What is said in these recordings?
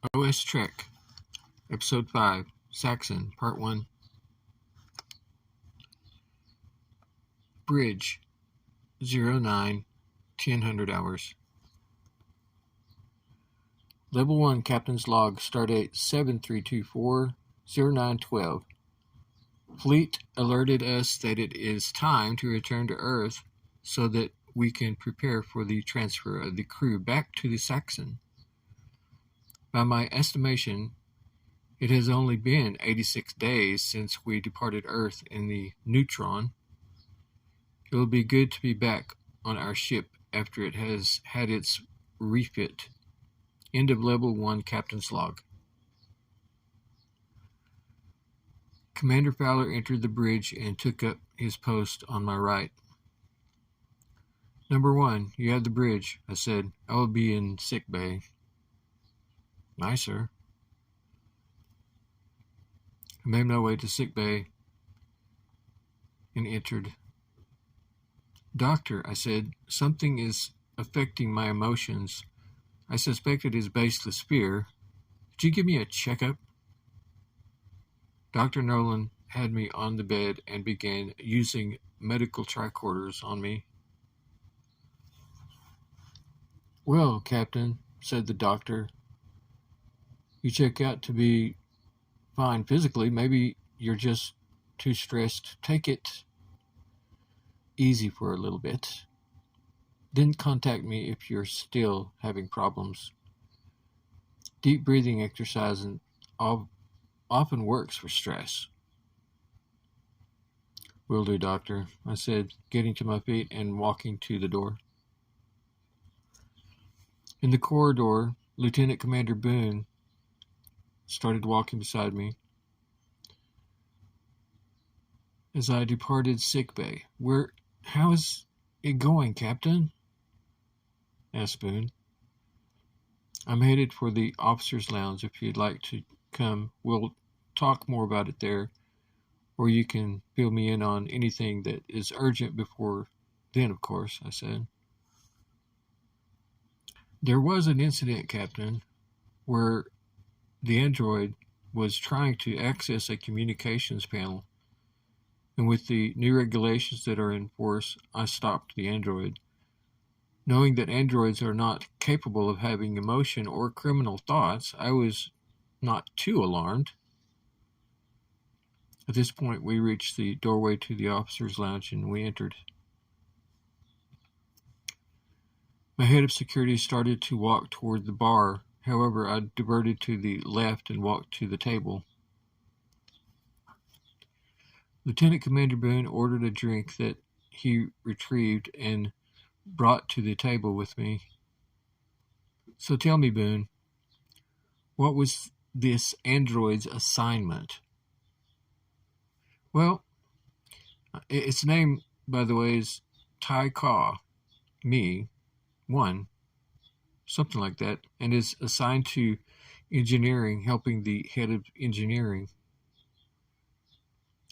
OS Trek, Episode 5, Saxon, Part 1. Bridge, 09-1000 hours. Level 1 Captain's Log, Stardate 7324-0912. Fleet alerted us that it is time to return to Earth so that we can prepare for the transfer of the crew back to the Saxon. By my estimation, it has only been 86 days since we departed Earth in the Neutron. It will be good to be back on our ship after it has had its refit. End of Level 1 Captain's Log. Commander Fowler entered the bridge and took up his post on my right. Number 1, you have the bridge, I said. I will be in sick bay. Aye, sir. I made my way to sick bay and entered. Doctor, I said, something is affecting my emotions. I suspect it is baseless fear. Could you give me a checkup? Dr. Nolan had me on the bed and began using medical tricorders on me. Well, Captain, said the doctor, you check out to be fine physically. Maybe you're just too stressed. Take it easy for a little bit. Then contact me if you're still having problems. Deep breathing exercise often works for stress. Will do, doctor, I said, getting to my feet and walking to the door. In the corridor, Lieutenant Commander Boone started walking beside me. As I departed sickbay, how is it going, Captain? Asked Boone. I'm headed for the officers' lounge if you'd like to come. We'll talk more about it there, or you can fill me in on anything that is urgent before then, of course, I said. There was an incident, Captain, where the android was trying to access a communications panel, and with the new regulations that are in force, I stopped the android. Knowing that androids are not capable of having emotion or criminal thoughts, I was not too alarmed. At this point, we reached the doorway to the officers' lounge and we entered. My head of security started to walk toward the bar. However, I diverted to the left and walked to the table. Lieutenant Commander Boone ordered a drink that he retrieved and brought to the table with me. So tell me, Boone, what was this android's assignment? Well, its name, by the way, is Tai Ka, me, 1, something like that, and is assigned to engineering, helping the head of engineering.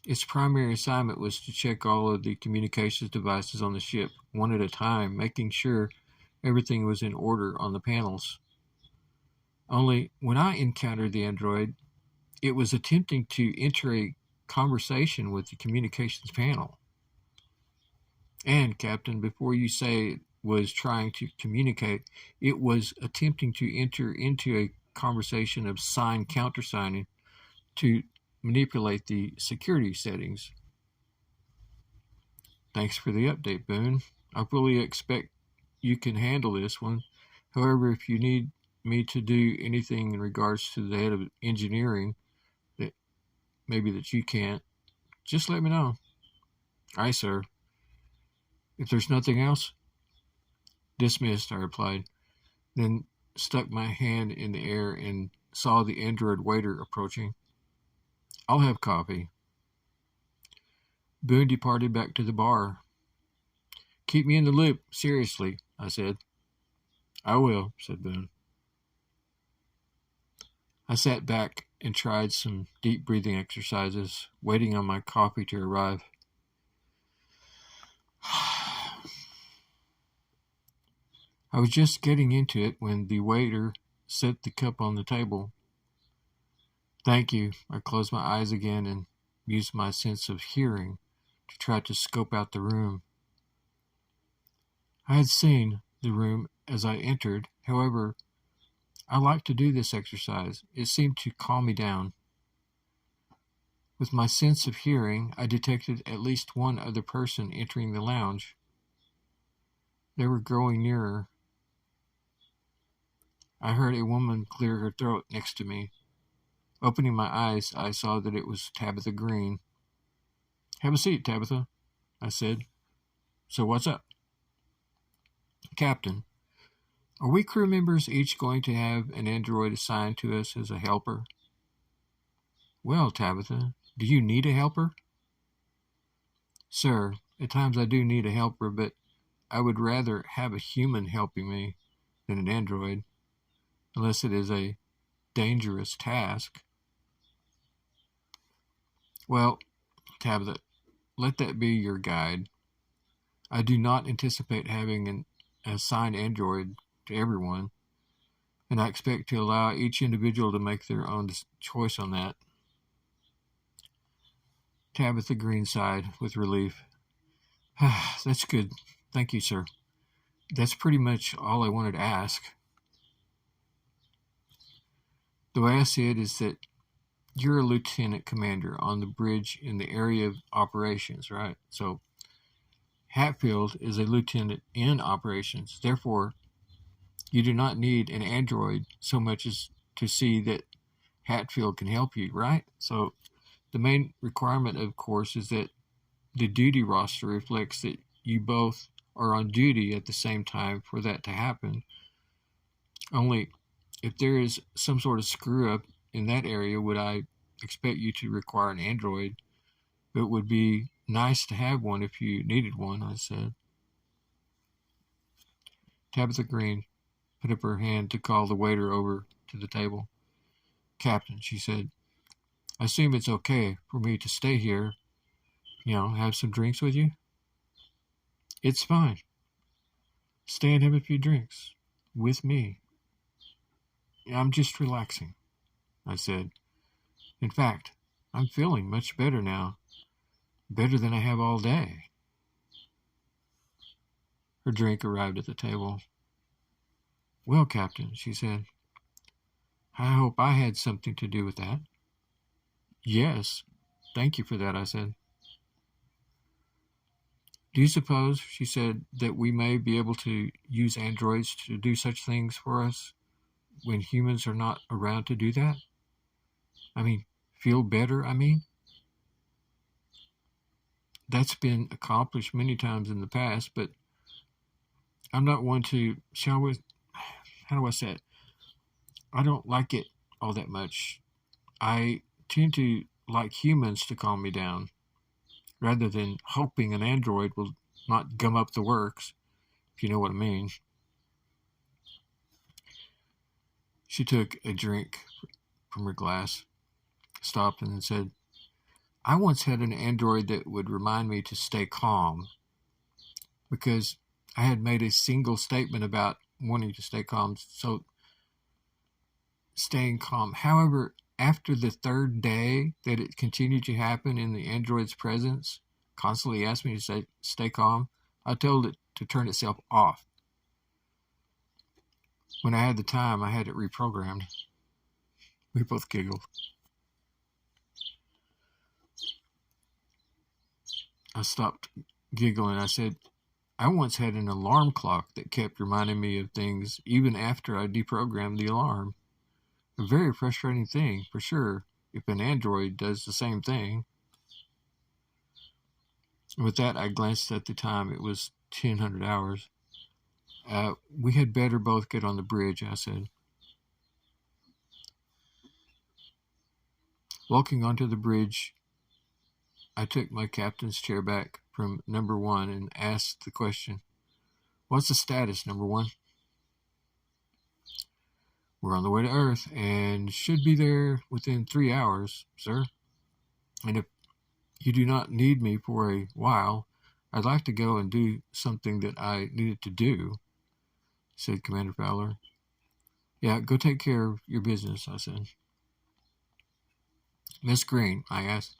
Its primary assignment was to check all of the communications devices on the ship, one at a time, making sure everything was in order on the panels. Only when I encountered the android, it was attempting to enter a conversation with the communications panel. And, Captain, before you say it was trying to communicate, it was attempting to enter into a conversation of sign countersigning to manipulate the security settings. Thanks for the update, Boone. I fully expect you can handle this one. However, if you need me to do anything in regards to the head of engineering that you can't, just let me know. Aye, sir. If there's nothing else, dismissed, I replied, then stuck my hand in the air and saw the android waiter approaching. I'll have coffee. Boone departed back to the bar. Keep me in the loop, seriously, I said. I will, said Boone. I sat back and tried some deep breathing exercises, waiting on my coffee to arrive. I was just getting into it when the waiter set the cup on the table. Thank you. I closed my eyes again and used my sense of hearing to try to scope out the room. I had seen the room as I entered. However, I liked to do this exercise. It seemed to calm me down. With my sense of hearing, I detected at least one other person entering the lounge. They were growing nearer. I heard a woman clear her throat next to me. Opening my eyes, I saw that it was Tabitha Green. "Have a seat, Tabitha," I said. "So what's up?" "Captain, are we crew members each going to have an android assigned to us as a helper?" "Well, Tabitha, do you need a helper?" "Sir, at times I do need a helper, but I would rather have a human helping me than an android, unless it is a dangerous task." "Well, Tabitha, let that be your guide. I do not anticipate having an assigned android to everyone, and I expect to allow each individual to make their own choice on that." Tabitha Green sighed with relief. "That's good. Thank you, sir. That's pretty much all I wanted to ask." "The way I see it is that you're a lieutenant commander on the bridge in the area of operations, right? So Hatfield is a lieutenant in operations. Therefore, you do not need an android so much as to see that Hatfield can help you, right? So the main requirement, of course, is that the duty roster reflects that you both are on duty at the same time for that to happen. Only if there is some sort of screw up in that area would I expect you to require an android. But it would be nice to have one if you needed one," I said. Tabitha Green put up her hand to call the waiter over to the table. "Captain," she said, "I assume it's okay for me to stay here, have some drinks with you?" "It's fine. Stay and have a few drinks. With me." "I'm just relaxing," I said. "In fact, I'm feeling much better now. Better than I have all day." Her drink arrived at the table. "Well, Captain," she said, "I hope I had something to do with that." "Yes, thank you for that," I said. "Do you suppose," she said, "that we may be able to use androids to do such things for us when humans are not around to do that? I mean, feel better, I mean? That's been accomplished many times in the past, but I'm not one to, how do I say it? I don't like it all that much. I tend to like humans to calm me down, rather than hoping an android will not gum up the works, if you know what I mean." She took a drink from her glass, stopped, and then said, "I once had an android that would remind me to stay calm because I had made a single statement about wanting to stay calm, so staying calm. However, after the third day that it continued to happen in the android's presence, constantly asked me to stay calm, I told it to turn itself off. When I had the time, I had it reprogrammed." We both giggled. I stopped giggling. I said, "I once had an alarm clock that kept reminding me of things even after I deprogrammed the alarm. A very frustrating thing, for sure, if an android does the same thing." With that, I glanced at the time. It was 1000 hours. "We had better both get on the bridge," I said. Walking onto the bridge, I took my captain's chair back from number one and asked the question, "What's the status, number one?" "We're on the way to Earth and should be there within 3 hours, sir. And if you do not need me for a while, I'd like to go and do something that I needed to do," said Commander Fowler. Yeah, go take care of your business, I said. Miss Green, I asked,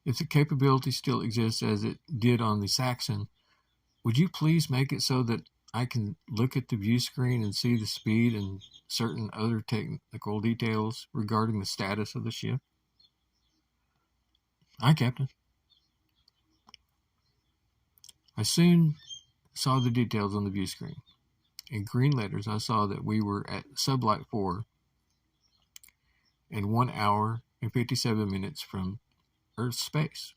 if the capability still exists as it did on the Saxon, would you please make it so that I can look at the view screen and see the speed and certain other technical details regarding the status of the ship? Aye, Captain. I soon saw the details on the view screen. In green letters, I saw that we were at sublight 4 and 1 hour and 57 minutes from Earth's space.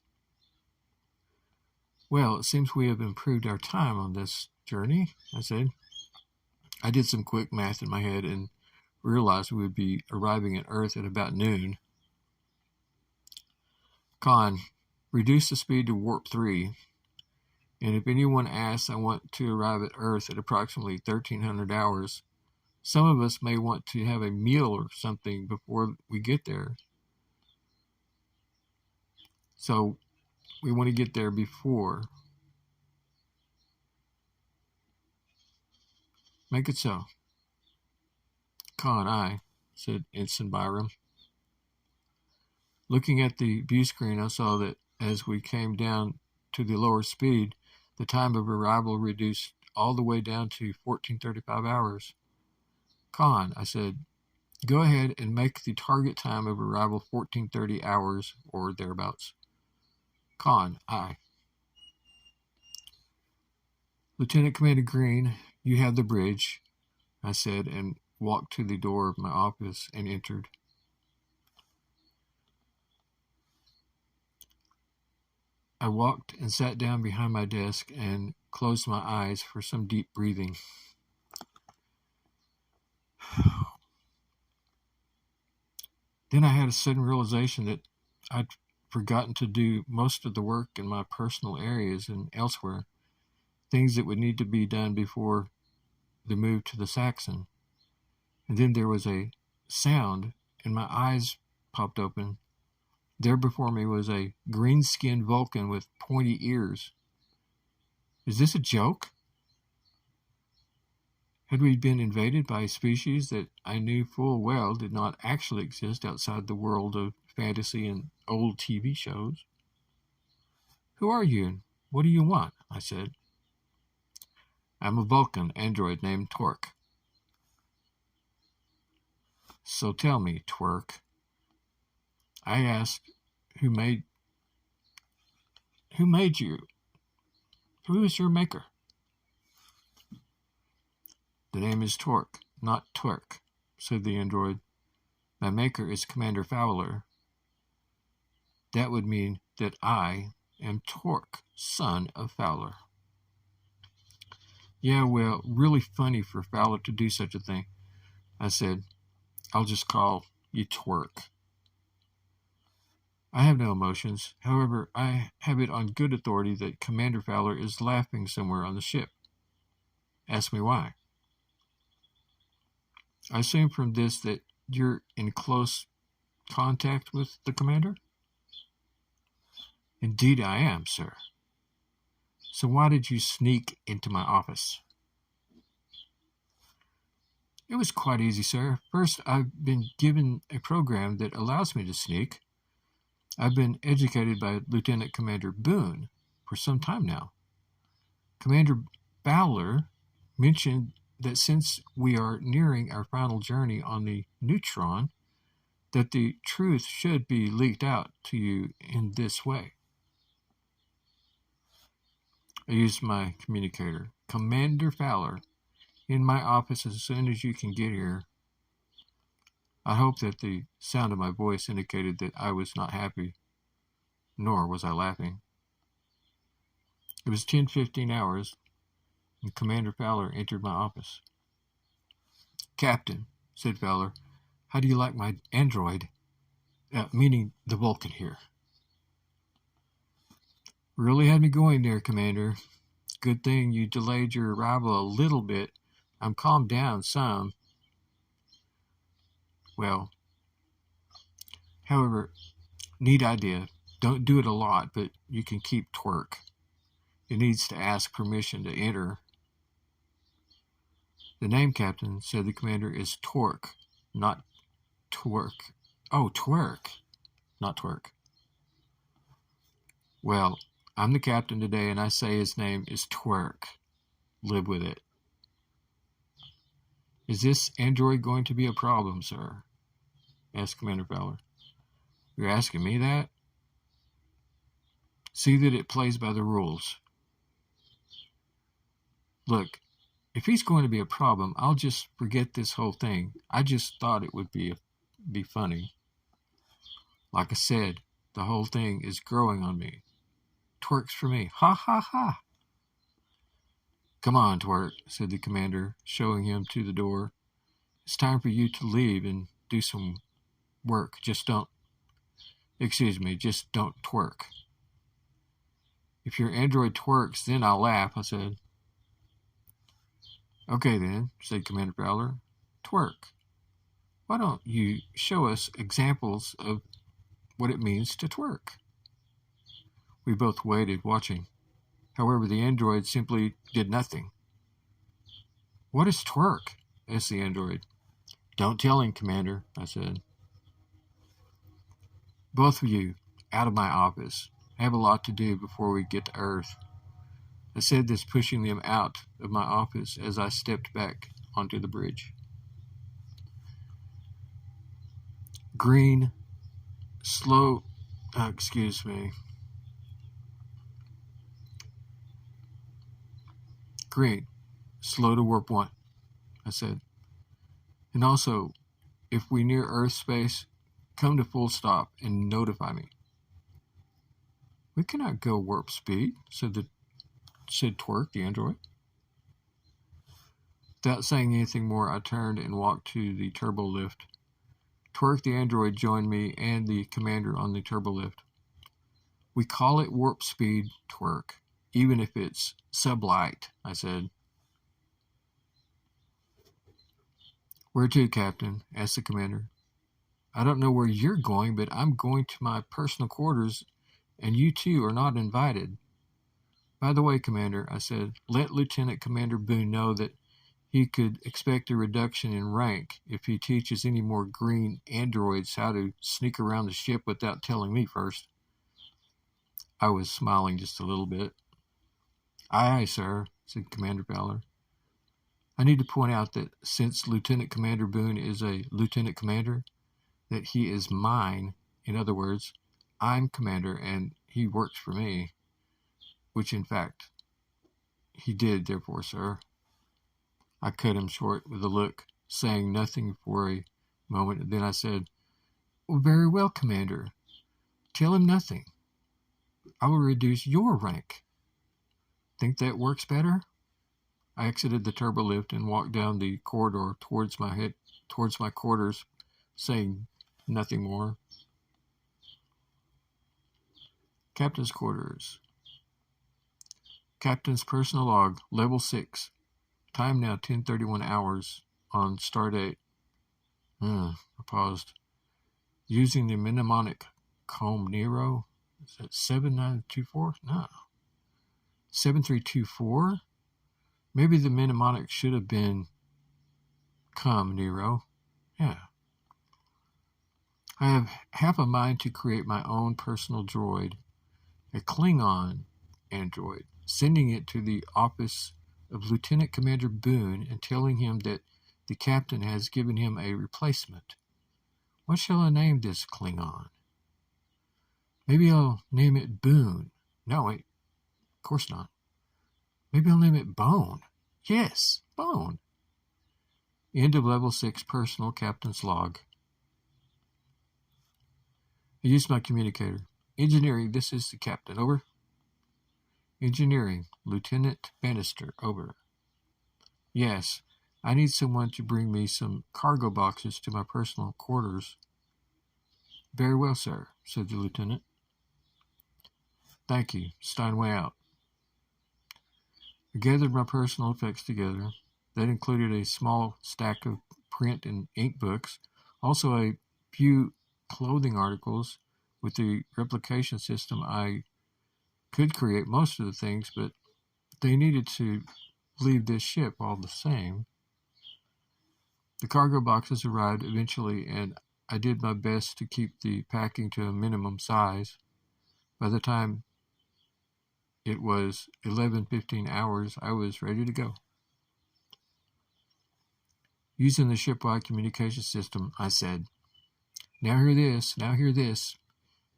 Well, it seems we have improved our time on this journey, I said. I did some quick math in my head and realized we would be arriving at Earth at about noon. Con, reduce the speed to warp 3, and if anyone asks, I want to arrive at Earth at approximately 1300 hours. Some of us may want to have a meal or something before we get there. So we want to get there before. Make it so. Con, aye, said Ensign Byram. Looking at the view screen, I saw that as we came down to the lower speed, the time of arrival reduced all the way down to 1435 hours. Con, I said, go ahead and make the target time of arrival 1430 hours or thereabouts. Con, aye. Lieutenant Commander Green, you have the bridge, I said, and walked to the door of my office and entered. I walked and sat down behind my desk and closed my eyes for some deep breathing. Then I had a sudden realization that I'd forgotten to do most of the work in my personal areas and elsewhere, things that would need to be done before the move to the Saxon. And then there was a sound, and my eyes popped open. There before me was a green-skinned Vulcan with pointy ears. Is this a joke? Had we been invaded by a species that I knew full well did not actually exist outside the world of fantasy and old TV shows? Who are you, and what do you want? I said. I'm a Vulcan android named Torque. So tell me, Twerk, I asked, who made you? Who is your maker? The name is Torque, not Twerk, said the android. My maker is Commander Fowler. That would mean that I am Torque, son of Fowler. Yeah, well, really funny for Fowler to do such a thing. I said, I'll just call you Twerk. I have no emotions. However, I have it on good authority that Commander Fowler is laughing somewhere on the ship. Ask me why. I assume from this that you're in close contact with the commander? Indeed I am, sir. So why did you sneak into my office? It was quite easy, sir. First, I've been given a program that allows me to sneak. I've been educated by Lieutenant Commander Boone for some time now. Commander Fowler mentioned that since we are nearing our final journey on the Neutron, that the truth should be leaked out to you in this way. I used my communicator. Commander Fowler, in my office as soon as you can get here. I hope that the sound of my voice indicated that I was not happy, nor was I laughing. It was 10:15 hours, and Commander Fowler entered my office. Captain, said Fowler, how do you like my android? Meaning the Vulcan here. Really had me going there, Commander. Good thing you delayed your arrival a little bit. I'm calmed down some. Well, however, neat idea. Don't do it a lot, but you can keep Twerk. It needs to ask permission to enter. The name, Captain, said the commander, is Torque, not Twerk. Oh, Twerk, not Twerk. Well, I'm the captain today, and I say his name is Twerk. Live with it. Is this android going to be a problem, sir? Asked Commander Fowler. You're asking me that? See that it plays by the rules. Look, if he's going to be a problem, I'll just forget this whole thing. I just thought it would be funny. Like I said, the whole thing is growing on me. Twerk's for me. Ha ha ha. Come on, Twerk, said the commander, showing him to the door. It's time for you to leave and do some work. Just don't twerk. If your android twerks, then I'll laugh, I said. Okay then, said Commander Fowler. Twerk. Why don't you show us examples of what it means to twerk? We both waited, watching. However, the android simply did nothing. What is twerk? Asked the android. Don't tell him, Commander, I said. Both of you, out of my office. I have a lot to do before we get to Earth. I said this, pushing them out of my office as I stepped back onto the bridge. Green, slow, Green, slow to warp 1, I said. And also, if we near Earth space, come to full stop and notify me. We cannot go warp speed, said Twerk, the android. Without saying anything more, I turned and walked to the turbo lift. Twerk, the android, joined me and the commander on the turbo lift. We call it warp speed, Twerk, even if it's sublight, I said. Where to, Captain? Asked the commander. I don't know where you're going, but I'm going to my personal quarters, and you two are not invited. By the way, Commander, I said, let Lieutenant Commander Boone know that he could expect a reduction in rank if he teaches any more green androids how to sneak around the ship without telling me first. I was smiling just a little bit. Aye, aye, sir, said Commander Fowler. I need to point out that since Lieutenant Commander Boone is a lieutenant commander, that he is mine. In other words, I'm commander and he works for me, which in fact he did, therefore, sir. I cut him short with a look, saying nothing for a moment, and then I said, well, very well, Commander. Tell him nothing. I will reduce your rank. Think that works better? I exited the turbo lift and walked down the corridor towards my quarters, saying nothing more. Captain's quarters. Captain's personal log, level 6. Time now 10:31 hours on stardate. I paused. Using the mnemonic Comb Nero. Is that 7924? No. 7324? Maybe the mnemonic should have been Come Nero. Yeah. I have half a mind to create my own personal droid, a Klingon android, sending it to the office of Lieutenant Commander Boone and telling him that the captain has given him a replacement. What shall I name this Klingon? Maybe I'll name it Boone. No, wait, of course not. Maybe I'll name it Bone. Yes, Bone. End of level 6 personal captain's log. I used my communicator. Engineering, this is the captain. Over. Engineering, Lieutenant Bannister. Over. Yes, I need someone to bring me some cargo boxes to my personal quarters. Very well, sir, said the lieutenant. Thank you. Steinway out. I gathered my personal effects together. That included a small stack of print and ink books, also a few clothing articles. With the replication system, I could create most of the things, but they needed to leave this ship all the same. The cargo boxes arrived eventually, and I did my best to keep the packing to a minimum size. By the time it was 11:15 hours, I was ready to go. Using the shipwide communication system, I said, now hear this, now hear this.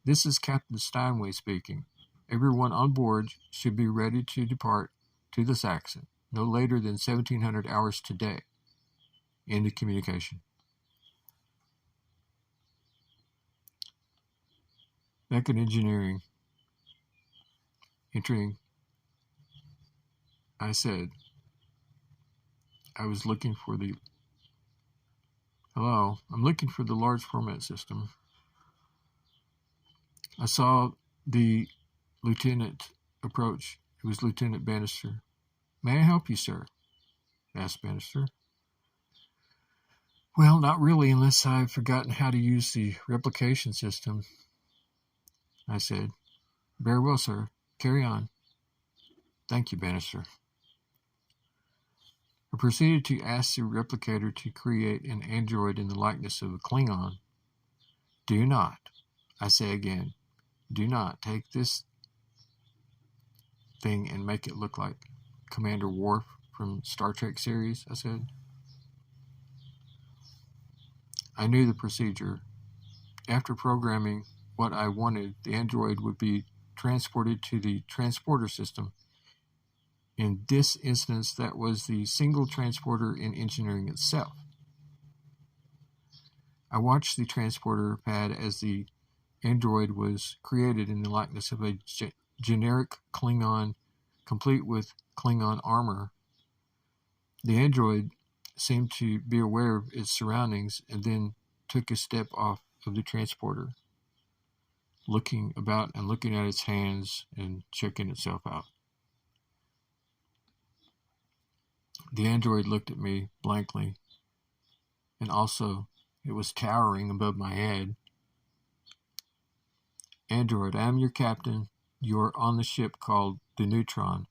This is Captain Steinway speaking. Everyone on board should be ready to depart to the Saxon, no later than 1700 hours today. End of communication. Back in engineering, entering, I said, I was looking for the, hello, I'm looking for the large format system. I saw the lieutenant approach. It was Lieutenant Bannister. May I help you, sir? Asked Bannister. Well, not really, unless I've forgotten how to use the replication system, I said. Very well, sir. Carry on. Thank you, Bannister. I proceeded to ask the replicator to create an android in the likeness of a Klingon. Do not, I say again, do not take this thing and make it look like Commander Worf from Star Trek series, I said. I knew the procedure. After programming what I wanted, the android would be transported to the transporter system. In this instance, that was the single transporter in engineering itself. I watched the transporter pad as the android was created in the likeness of a generic Klingon, complete with Klingon armor. The android seemed to be aware of its surroundings and then took a step off of the transporter, looking about and looking at its hands and checking itself out. The android looked at me blankly, and also it was towering above my head. Android, I am your captain. You are on the ship called the Neutron.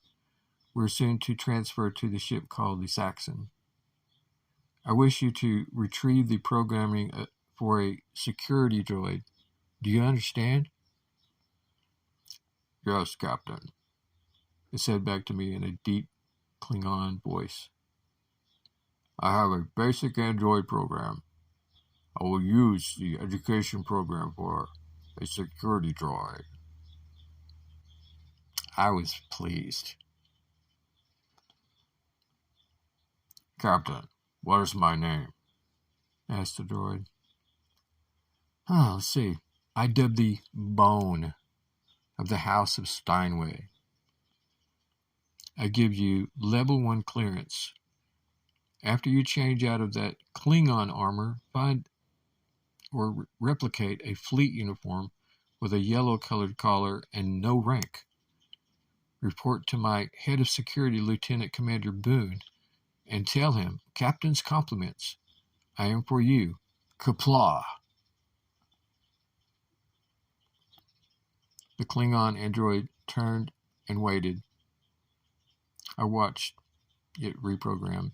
We're soon to transfer to the ship called the Saxon. I wish you to retrieve the programming for a security droid. Do you understand? Yes, Captain. It said back to me in a deep Klingon voice. I have a basic android program. I will use the education program for a security droid. I was pleased. Captain, what is my name? Asked the droid. Let's see. I dubbed the Bone of the House of Steinway. I give you level 1 clearance. After you change out of that Klingon armor, find or replicate a fleet uniform with a yellow-colored collar and no rank. Report to my head of security, Lieutenant Commander Boone, and tell him, Captain's compliments. I am for you. Qapla'. The Klingon android turned and waited. I watched it reprogram.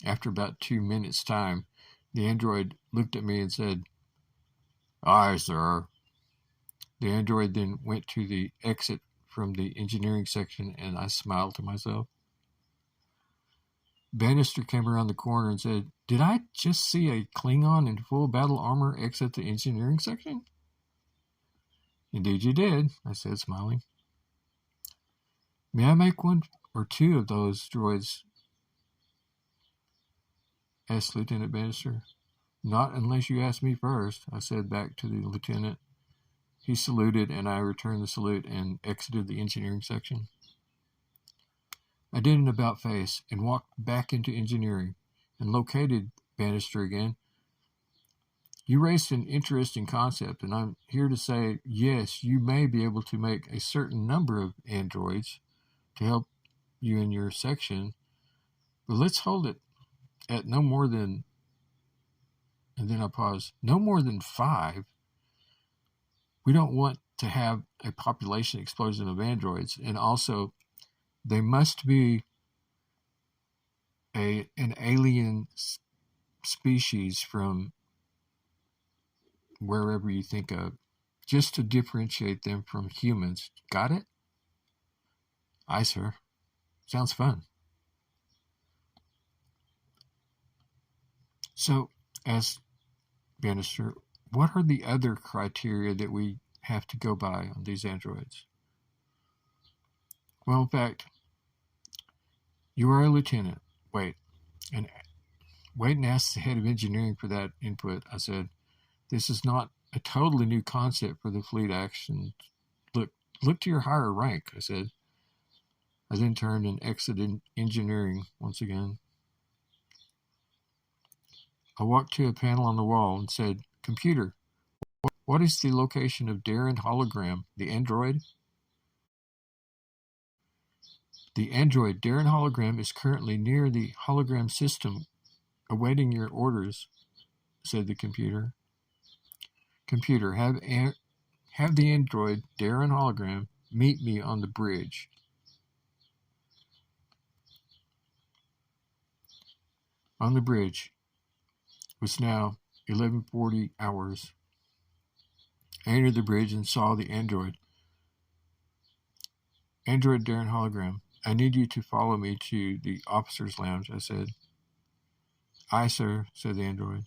After about 2 minutes' time, the android looked at me and said, Aye, sir. The android then went to the exit from the engineering section, and I smiled to myself. Bannister came around the corner and said, Did I just see a Klingon in full battle armor exit the engineering section? Indeed you did, I said, smiling. May I make one or two of those droids? Asked Lieutenant Bannister. Not unless you ask me first, I said back to the lieutenant. He saluted, and I returned the salute and exited the engineering section. I did an about-face and walked back into engineering and located Bannister again. You raised an interesting concept, and I'm here to say, yes, you may be able to make a certain number of androids to help you in your section, but let's hold it at no more than, and then I pause, no more than 5. We don't want to have a population explosion of androids, and also they must be an alien species from wherever you think of, just to differentiate them from humans. Got it? Aye, sir. Sounds fun. So, as Bannister, what are the other criteria that we have to go by on these androids? Well, in fact, you are a lieutenant. Wait and ask the head of engineering for that input. I said, this is not a totally new concept for the fleet action. Look to your higher rank, I said. I then turned and exited engineering once again. I walked to a panel on the wall and said, computer, what is the location of Darren Hologram, the android? The android Darren Hologram is currently near the hologram system, awaiting your orders, said the computer. Computer, have the android Darren Hologram meet me on the bridge. On the bridge. It was now 11:40 hours. I entered the bridge and saw the android. Android Darren Hologram, I need you to follow me to the officer's lounge, I said. Aye, sir, said the android.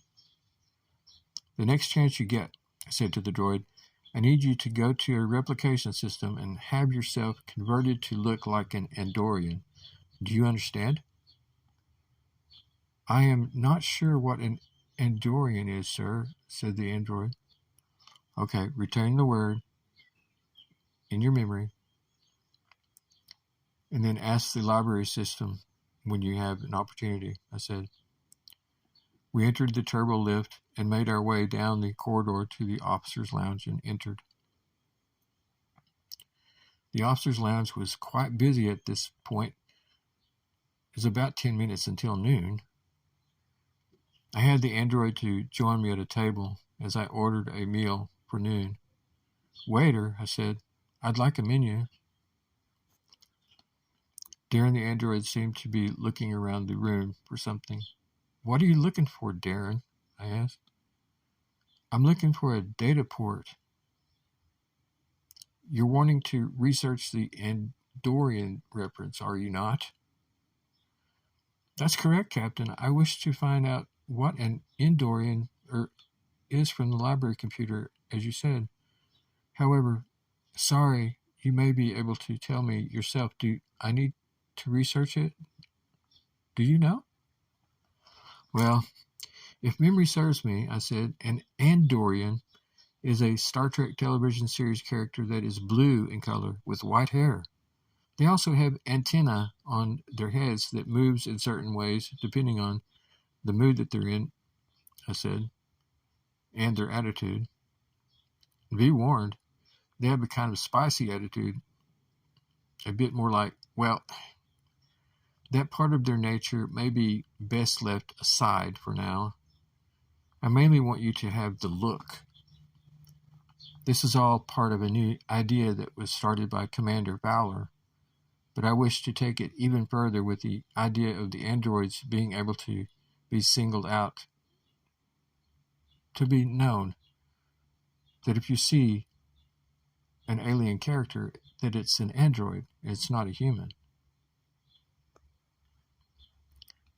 The next chance you get, I said to the droid, I need you to go to a replication system and have yourself converted to look like an Andorian. Do you understand? I am not sure what an Andorian is, sir, said the android. Okay, retain the word in your memory, and then ask the library system when you have an opportunity, I said. We entered the turbo lift and made our way down the corridor to the officer's lounge and entered. The officer's lounge was quite busy at this point. It was about 10 minutes until noon. I had the android to join me at a table as I ordered a meal for noon. Waiter, I said, I'd like a menu. Darren the android seemed to be looking around the room for something. What are you looking for, Darren? I asked. I'm looking for a data port. You're wanting to research the Andorian reference, are you not? That's correct, Captain. I wish to find out what an Andorian is from the library computer, as you said. However, sorry, you may be able to tell me yourself. Do I need to research it? Do you know? Well, if memory serves me, I said, an Andorian is a Star Trek television series character that is blue in color with white hair. They also have antennae on their heads that moves in certain ways depending on the mood that they're in, I said, and their attitude. Be warned, they have a kind of spicy attitude, a bit more like, well, that part of their nature may be best left aside for now. I mainly want you to have the look. This is all part of a new idea that was started by Commander Fowler, but I wish to take it even further with the idea of the androids being able to be singled out, to be known, that if you see an alien character, that it's an android, it's not a human.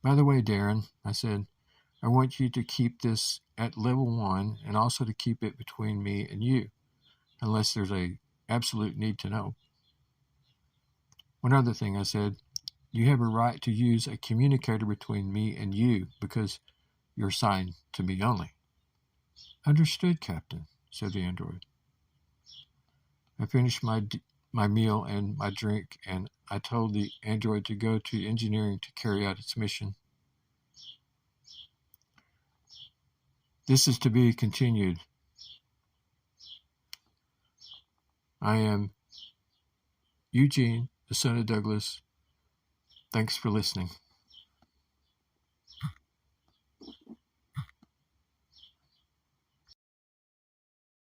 By the way, Darren, I said, I want you to keep this at level 1 and also to keep it between me and you, unless there's a absolute need to know. One other thing, I said, you have a right to use a communicator between me and you because you're assigned to me only. Understood, Captain, said the android. I finished my meal and my drink, and I told the android to go to engineering to carry out its mission. This is to be continued. I am Eugene, the son of Douglas. Thanks for listening.